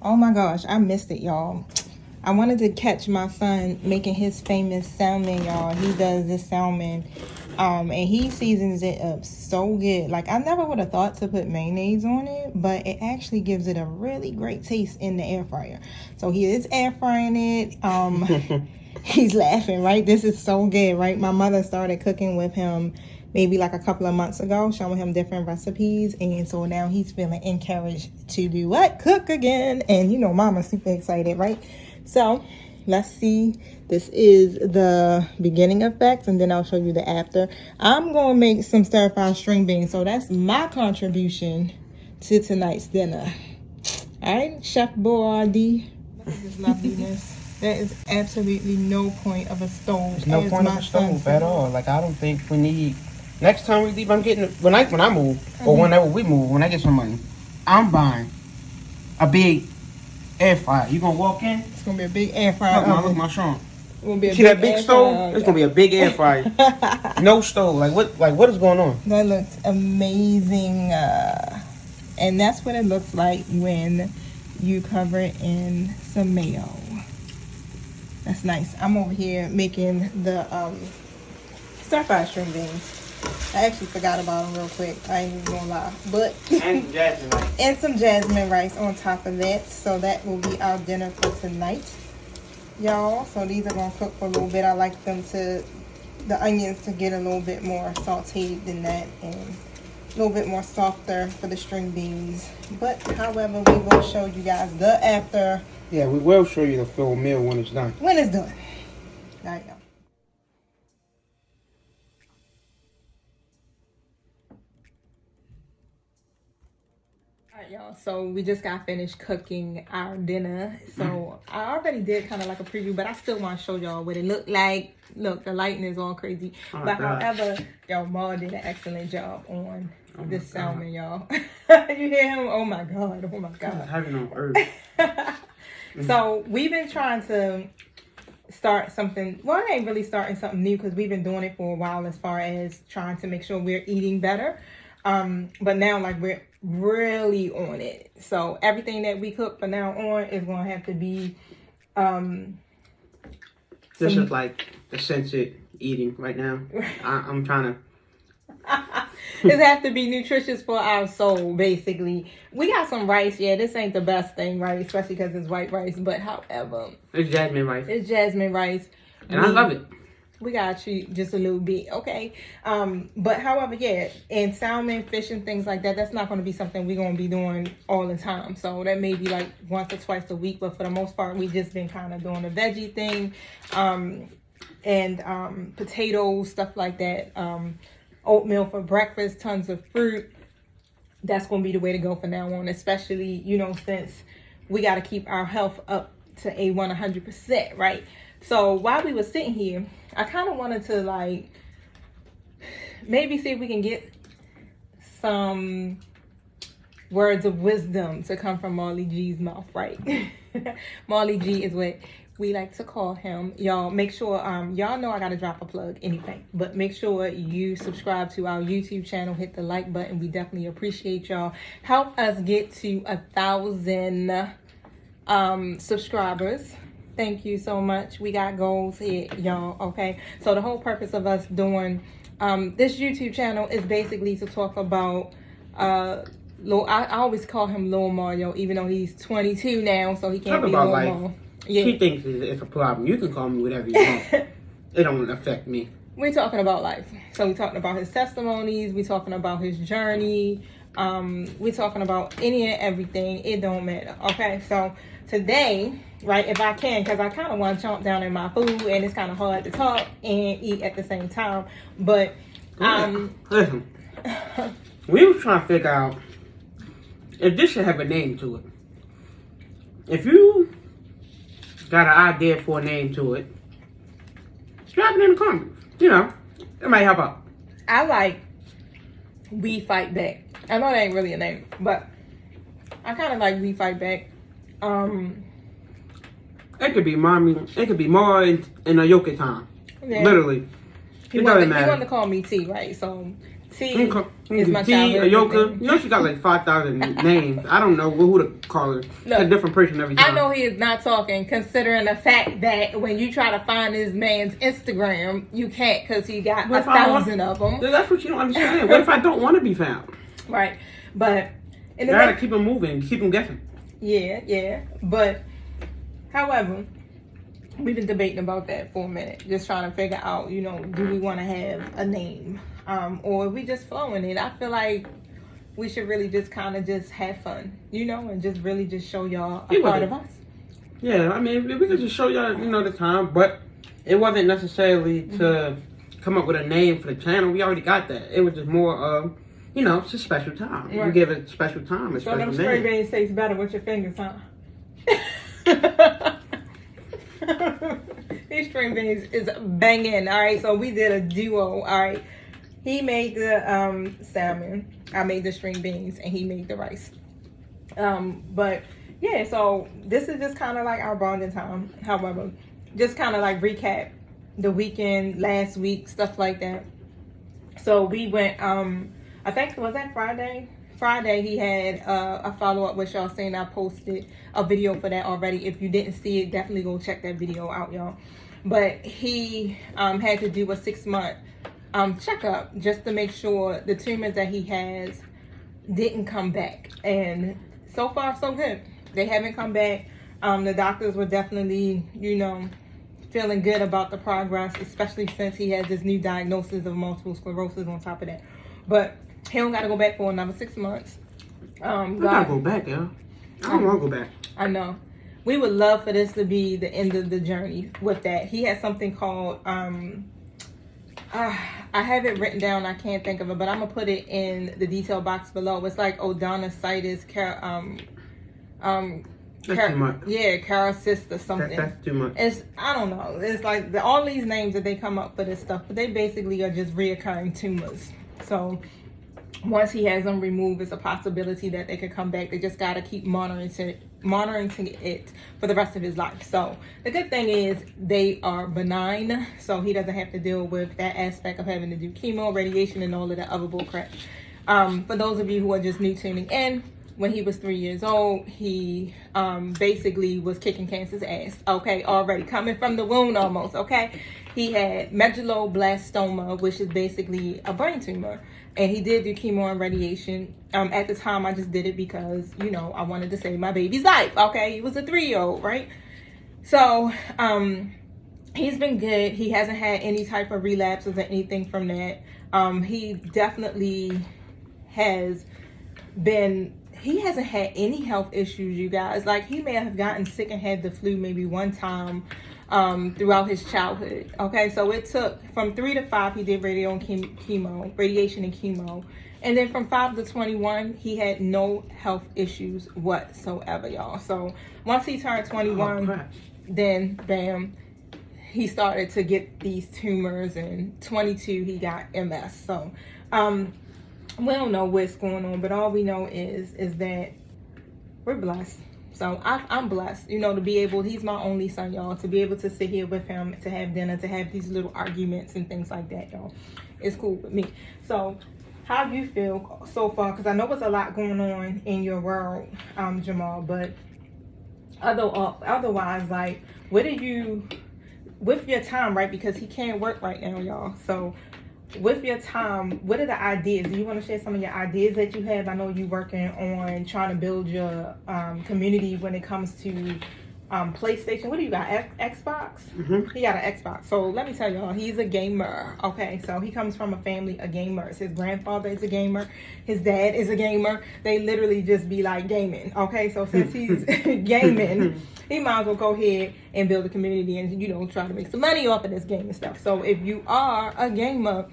Oh my gosh, I missed it, y'all. I wanted to catch my son making his famous salmon, y'all. He does this salmon, and he seasons it up so good. Like, I never would have thought to put mayonnaise on it, but it actually gives it a really great taste in the air fryer. So he is air frying it. He's laughing, right? This is so good, right? My mother started cooking with him maybe like a couple of months ago, showing him different recipes, and so now he's feeling encouraged to do what? Cook again. And you know, mama's super excited, right? So let's see. This is the beginning effects, and then I'll show you the after. I'm gonna make some stir-fried string beans, so that's my contribution to tonight's dinner. All right, Chef Boardi. Look at this loveliness. There is absolutely no point of a stove. There's no point of a stove at all. Like, I don't think we need. Next time we leave, I'm getting when I move, or whenever we move, when I get some money, I'm buying a big air fryer. You gonna walk in? It's gonna be a big air fryer. Look my Sean. See that big stove? It's gonna be a big air fryer. No stove. Like what is going on? That looks amazing, and that's what it looks like when you cover it in some mayo. That's nice. I'm over here making the stir-fried string beans. I actually forgot about them real quick. I ain't even gonna lie. But And some jasmine rice. And some jasmine rice on top of that. So that will be our dinner for tonight, y'all. So these are gonna cook for a little bit. I like them the onions to get a little bit more sauteed than that, and a little bit more softer for the string beans. But however, we will show you guys the after. Yeah, we will show you the full meal when it's done. When it's done. There you go. Alright, y'all, so we just got finished cooking our dinner. So I already did kind of like a preview, but I still want to show y'all what it looked like. Look, the lighting is all crazy. But however, y'all, Ma did an excellent job on this salmon, y'all. You hear him? Oh my god, oh my god. Having on earth. So we've been trying to start something. Well, I ain't really starting something new because we've been doing it for a while as far as trying to make sure we're eating better. But now, like, we're really on it. So everything that we cook from now on is going to have to be this is like the censored eating right now. I'm trying to it have to be nutritious for our soul, basically. We got some rice. Yeah, this ain't the best thing, right? Especially because it's white rice. But however, it's jasmine rice. It's jasmine rice. And I love it. We got you just a little bit, okay? But however, yeah, and salmon, fish, and things like that, that's not going to be something we're going to be doing all the time. So that may be like once or twice a week. But for the most part, we've just been kind of doing the veggie thing, and potatoes, stuff like that. Oatmeal for breakfast, tons of fruit. That's going to be the way to go from now on, especially, you know, since we got to keep our health up to A1 100%, right? So while we were sitting here, I kind of wanted to, like, maybe see if we can get some words of wisdom to come from Marley G's mouth, right? Marley G is what we like to call him. Y'all, make sure, y'all know I got to drop a plug anyway, but make sure you subscribe to our YouTube channel, hit the like button. We definitely appreciate y'all. Help us get to 1,000 subscribers. Thank you so much. We got goals here, y'all, okay? So the whole purpose of us doing this YouTube channel is basically to talk about, I always call him Lil Mario, even though he's 22 now, so he can't be Lil Mario. Yeah. She thinks it's a problem. You can call me whatever you want. It don't affect me. We're talking about life. So we're talking about his testimonies. We're talking about his journey. We're talking about any and everything. It don't matter, okay? So today, right, if I can, because I kind of want to chomp down in my food, and it's kind of hard to talk and eat at the same time. But, listen, we were trying to figure out if this should have a name to it. If you got an idea for a name to it, drop it in the comments. You know, it might help out. I like We Fight Back. I know that ain't really a name, but I kind of like We Fight Back. It could be mommy. It could be more in a yoke time. Yeah. Literally. He wanted to call me T, right? So T is my T, childhood Ayoka. nickname. You know she got like 5,000 names. I don't know who to call her. Look, a different person every time. I know he is not talking, considering the fact that when you try to find this man's Instagram, you can't because he got 1,000 of them. That's what you don't understand. What if I don't want to be found? Right. But you gotta keep them moving, keep them guessing. Yeah. But, however, we've been debating about that for a minute. Just trying to figure out, you know, do we want to have a name? Or are we just flowing it? I feel like we should really just kind of just have fun, you know, and just really just show y'all a part of us. Yeah, I mean, we could just show y'all, you know, the time, but it wasn't necessarily to come up with a name for the channel. We already got that. It was just more of, you know, it's a special time. Right. You give it a special time, a special name. So them string beans tastes better with your fingers, huh? These string beans is banging. All right, so we did a duo. All right, he made the salmon, I made the string beans, and he made the rice. But yeah, so this is just kind of like our bonding time. However, just kind of like recap the weekend, last week, stuff like that. So we went, I think, was that Friday? Friday he had a follow-up, which y'all seen. I posted a video for that already. If you didn't see it, definitely go check that video out, y'all. But he had to do a 6-month checkup just to make sure the tumors that he has didn't come back. And so far, so good. They haven't come back. The doctors were definitely, you know, feeling good about the progress, especially since he has this new diagnosis of multiple sclerosis on top of that. But he don't got to go back for another 6 months. I gotta go back, yo. I don't want to go back. I know. We would love for this to be the end of the journey with that. He has something called, I have it written down. I can't think of it, but I'm going to put it in the detail box below. It's like odonositis, that's too much. Yeah, Caracyst or something. That's too much. It's, I don't know. It's like all these names that they come up for this stuff, but they basically are just reoccurring tumors. So once he has them removed, it's a possibility that they could come back. They just got to keep monitoring it for the rest of his life. So the good thing is they are benign, so he doesn't have to deal with that aspect of having to do chemo, radiation, and all of that other bull crap. For those of you who are just new tuning in, when he was 3 years old, he basically was kicking cancer's ass, okay, already coming from the womb almost, okay? He had medulloblastoma, which is basically a brain tumor, and he did do chemo and radiation. At the time, I just did it because, you know, I wanted to save my baby's life, okay? He was a 3-year-old, right? So, he's been good. He hasn't had any type of relapses or anything from that. He definitely has been... He hasn't had any health issues, you guys. Like, he may have gotten sick and had the flu maybe one time throughout his childhood. Okay, so it took from 3 to 5, he did radiation and chemo. And then from 5 to 21, he had no health issues whatsoever, y'all. So once he turned 21, then bam, he started to get these tumors. And 22, he got MS. So, we don't know what's going on, but all we know is that we're blessed. So I'm blessed, you know, to be able, he's my only son, y'all, to be able to sit here with him, to have dinner, to have these little arguments and things like that, y'all. It's cool with me. So how do you feel so far? Because I know there's a lot going on in your world, Jamal, but otherwise, like, what are you, with your time, right? Because he can't work right now, y'all. So with your time, what are the ideas? Do you want to share some of your ideas that you have? I know you're working on trying to build your community when it comes to PlayStation. What do you got? Xbox? Mm-hmm. He got an Xbox. So let me tell y'all, he's a gamer. Okay, so he comes from a family of gamers. His grandfather is a gamer. His dad is a gamer. They literally just be like gaming. Okay, so since he's gaming, he might as well go ahead and build a community and, you know, try to make some money off of this gaming stuff. So if you are a gamer,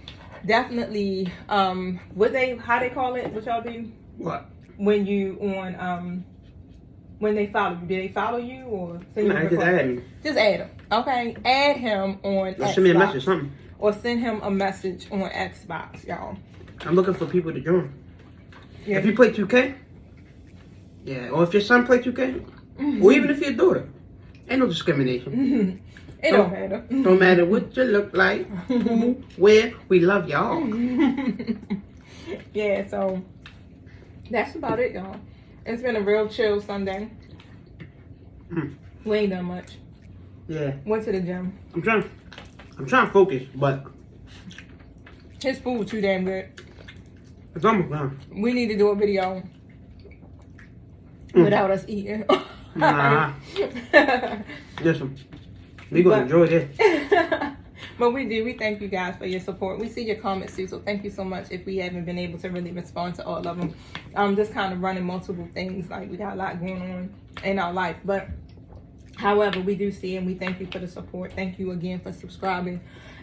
definitely, how they call it? What y'all do? What? When you on, when they follow you, do they follow you or send you a just add him. Just add him, okay? Add him on Xbox. Send me a message, something. Or send him a message on Xbox, y'all. I'm looking for people to join. Yeah. If you play 2K, yeah, or if your son play 2K, or even if your daughter, ain't no discrimination. It don't matter. Don't matter what you look like, who, where, we love y'all. Yeah, so that's about it, y'all. It's been a real chill Sunday. We ain't done much. Yeah. Went to the gym. I'm trying to focus, but His food too damn good. it's almost done. We need to do a video without us eating. Nah. Listen, we gonna enjoy this. But we do. We thank you guys for your support. We see your comments too, so thank you so much. If we haven't been able to really respond to all of them, just kind of running multiple things. Like, we got a lot going on in our life, but however, we do see and we thank you for the support. Thank you again for subscribing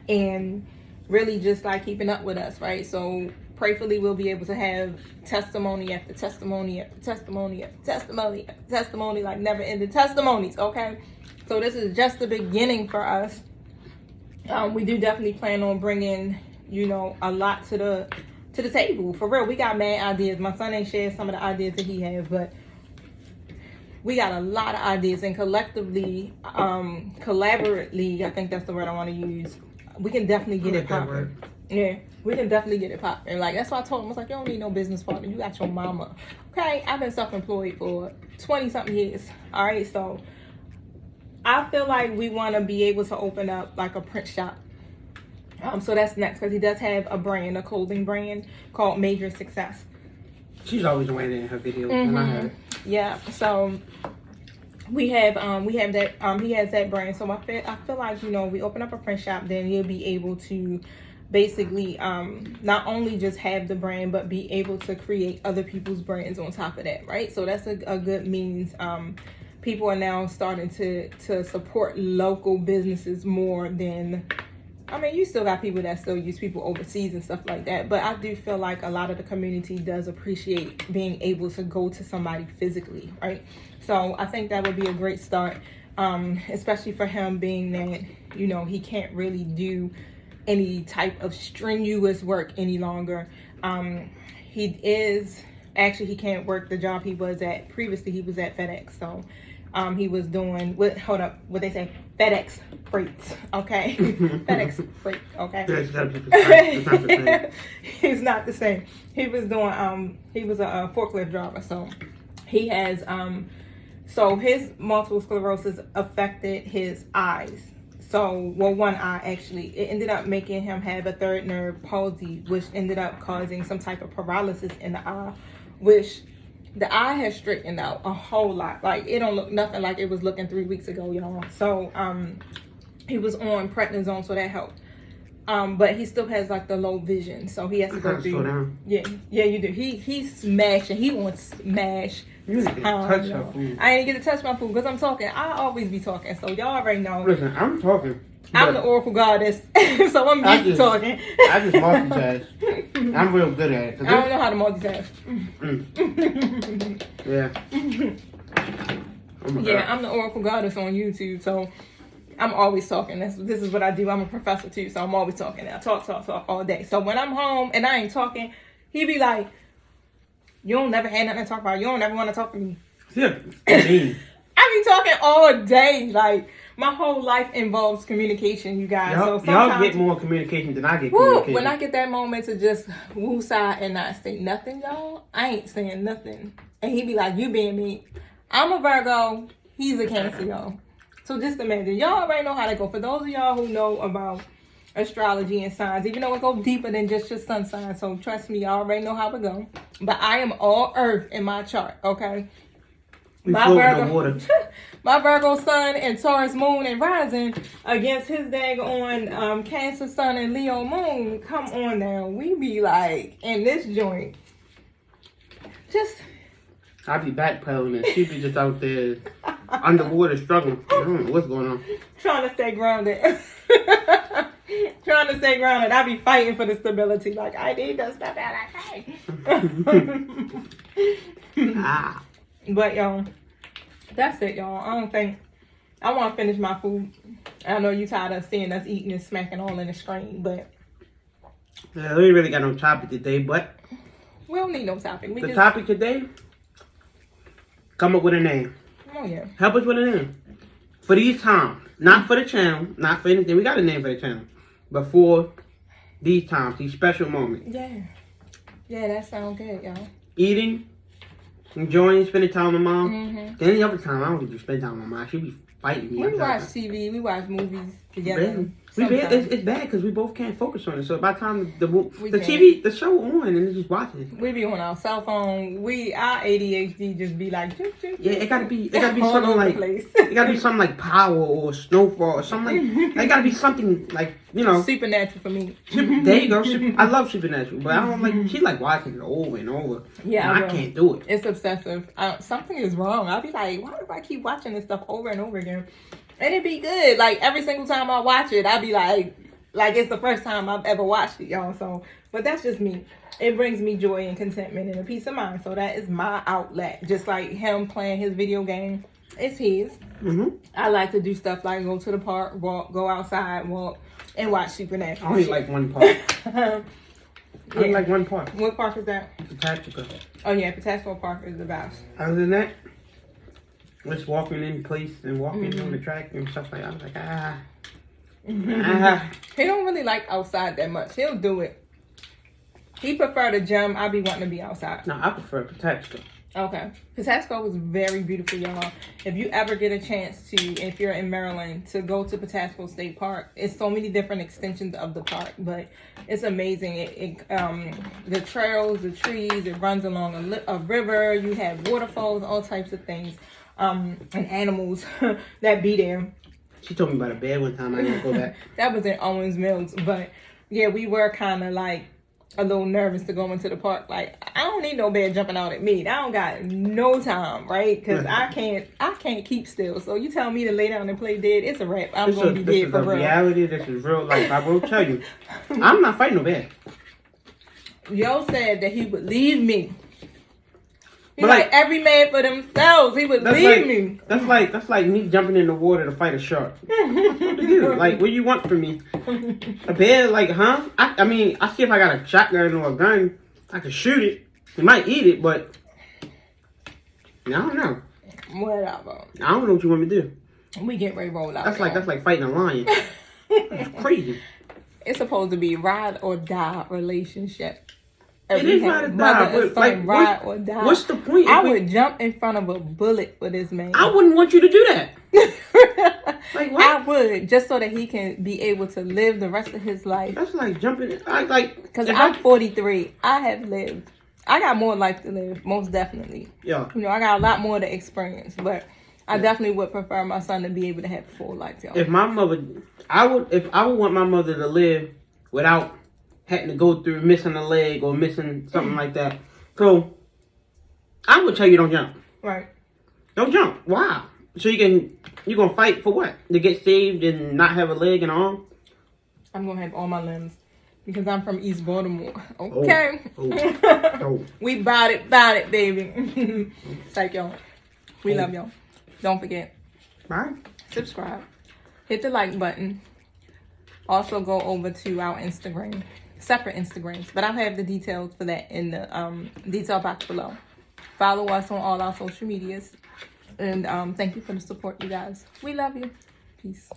and really just like keeping up with us, right? So prayerfully we'll be able to have testimony after testimony after testimony after testimony after testimony, like never ending testimonies. Okay, so this is just the beginning for us. We do definitely plan on bringing, you know, a lot to the table. For real, we got mad ideas. My son ain't shared some of the ideas that he has, but we got a lot of ideas, and collectively, collaboratively, I think that's the word I want to use. We can definitely get it popping. Yeah, we can definitely get it popping. Like, that's why I told him, I was like, you don't need no business partner. You got your mama. Okay, I've been self-employed for 20-something years. All right, so I feel like we want to be able to open up like a print shop. So that's next, because he does have a brand, a clothing brand called Major Success. She's always wearing it in her videos, and I have it. Yeah, so we have that, he has that brand. So I feel like, you know, we open up a print shop, then you'll be able to basically not only just have the brand, but be able to create other people's brands on top of that, right? So that's a good means. People are now starting to support local businesses more than, I mean, you still got people that still use people overseas and stuff like that, but I do feel like a lot of the community does appreciate being able to go to somebody physically, right? So I think that would be a great start, especially for him, being that, you know, he can't really do any type of strenuous work any longer. He can't work the job he was at previously. He was at FedEx, so he was doing what they say, FedEx freights, okay? FedEx freight, okay? It's not the same. He was doing he was a forklift driver, so he has so his multiple sclerosis affected his eyes. So, well, one eye actually. It ended up making him have a third nerve palsy, which ended up causing some type of paralysis in the eye, which the eye has straightened out a whole lot. Like, it don't look nothing like it was looking 3 weeks ago, y'all. So, he was on prednisone, so that helped. But he still has like the low vision, so he has to go through. Yeah, you do. He's smashing. He wants smash. You didn't get to touch her food. I didn't get to touch my food because I'm talking. I always be talking, so y'all already know. Listen, I'm talking. I'm the oracle goddess, so I'm used to talking. I just multitask. I'm real good at it. I don't know how to multitask. Yeah, I'm the oracle goddess on YouTube, so I'm always talking. This is what I do. I'm a professor too, so I'm always talking. I talk all day. So when I'm home and I ain't talking, he be like, "You don't never have nothing to talk about. You don't ever want to talk to me." Yeah, I be talking all day. Like, my whole life involves communication, you guys. Y'all get more communication than I get communication. When I get that moment to just woosah and not say nothing, y'all, I ain't saying nothing. And he be like, "You being me." I'm a Virgo. He's a Cancer, y'all. So just imagine. Y'all already know how to go. For those of y'all who know about astrology and signs, even though it goes deeper than just your sun sign, so trust me, y'all already know how to go. But I am all earth in my chart, okay? My Virgo sun and Taurus moon and rising against his daggone Cancer sun and Leo moon. Come on now. We be like in this joint. Just I be backpedaling and she be just out there underwater struggling. I don't know what's going on. Trying to stay grounded. I be fighting for the stability. Like, I need to step out. But y'all, that's it, y'all. I want to finish my food. I know you tired of seeing us eating and smacking all in the screen, but yeah, we really got no topic today. But we don't need no topic. The topic today: come up with a name. Oh yeah. Help us with a name for these times. Not for the channel. Not for anything. We got a name for the channel, but for these times, these special moments. Yeah, that sounds good, y'all. Eating, enjoying, spending time with mom. Mm-hmm. Any other time, I don't get to spend time with mom. She be fighting me. We watch TV, we watch movies together. Really? Sometimes. It's bad because we both can't focus on it. So by the time the can't. TV, the show on, and it's just watching it. We be on our cell phone. Our ADHD just be like, choop, choop, Yeah, it gotta be all something over like the place. it gotta be something like Power or Snowfall or something like. It gotta be something like, you know. Supernatural for me. There you go. I love Supernatural, but I don't like. She like watching it over and over. Yeah, and I can't do it. It's obsessive. Something is wrong. I'll be like, why do I keep watching this stuff over and over again? And it be good. Like every single time I watch it, I'll be like it's the first time I've ever watched it, y'all. So, but that's just me. It brings me joy and contentment and a peace of mind. So that is my outlet. Just like him playing his video game, it's his. I like to do stuff like go to the park, walk, go outside, walk, and watch Supernatural. I only like one part. I only like one part. What park is that? Tactical. Oh yeah, Potential Park is the best. Other than that, just walking in place and walking on the track and stuff like that. I was like, He don't really like outside that much. He'll do it. He prefer the gym. I be wanting to be outside. No, I prefer Potential. Okay. Patapsco was very beautiful, y'all. If you ever get a chance to, if you're in Maryland, to go to Patapsco State Park, it's so many different extensions of the park, but it's amazing. The trails, the trees, it runs along a river. You have waterfalls, all types of things, and animals that be there. She told me about a bed one time. I didn't go back. That was in Owens Mills, but yeah, we were kind of like a little nervous to go into the park. Like, I don't need no bear jumping out at me. I don't got no time, right? Because I can't keep still. So you tell me to lay down and play dead, it's a wrap. I'm gonna be dead for real. This is reality. This is real life. I will tell you, I'm not fighting no bear. Yo said that he would leave me. He's like every man for themselves. He would leave me. That's like me jumping in the water to fight a shark. Like, what do you want from me? A bear, like, huh? I mean, I see if I got a shotgun or a gun, I could shoot it. He might eat it, but I don't know. Whatever. I don't know what you want me to do. We get ready to roll out. That's like fighting a lion. That's crazy. It's supposed to be ride or die relationship. It is ride or die, but like, ride or die. What's the point? I would jump in front of a bullet for this man. I wouldn't want you to do that. Like what? I would, just so that he can be able to live the rest of his life. That's like jumping. Because I'm 43. I have lived. I got more life to live, most definitely. Yeah. You know, I got a lot more to experience, but I definitely would prefer my son to be able to have a full life, y'all. If my mother, I would want my mother to live without having to go through missing a leg or missing something like that. So I would tell you don't jump. Right. Don't jump. Why? So you're gonna fight for what? To get saved and not have a leg and arm? I'm gonna have all my limbs because I'm from East Baltimore. Okay. Oh. We bout it, baby. Thank y'all. We love y'all. Don't forget. Bye. Subscribe. Hit the like button. Also go over to our Instagram. Separate Instagrams, but I'll have the details for that in the detail box below. Follow us on all our social medias. And thank you for the support, you guys. We love you. Peace.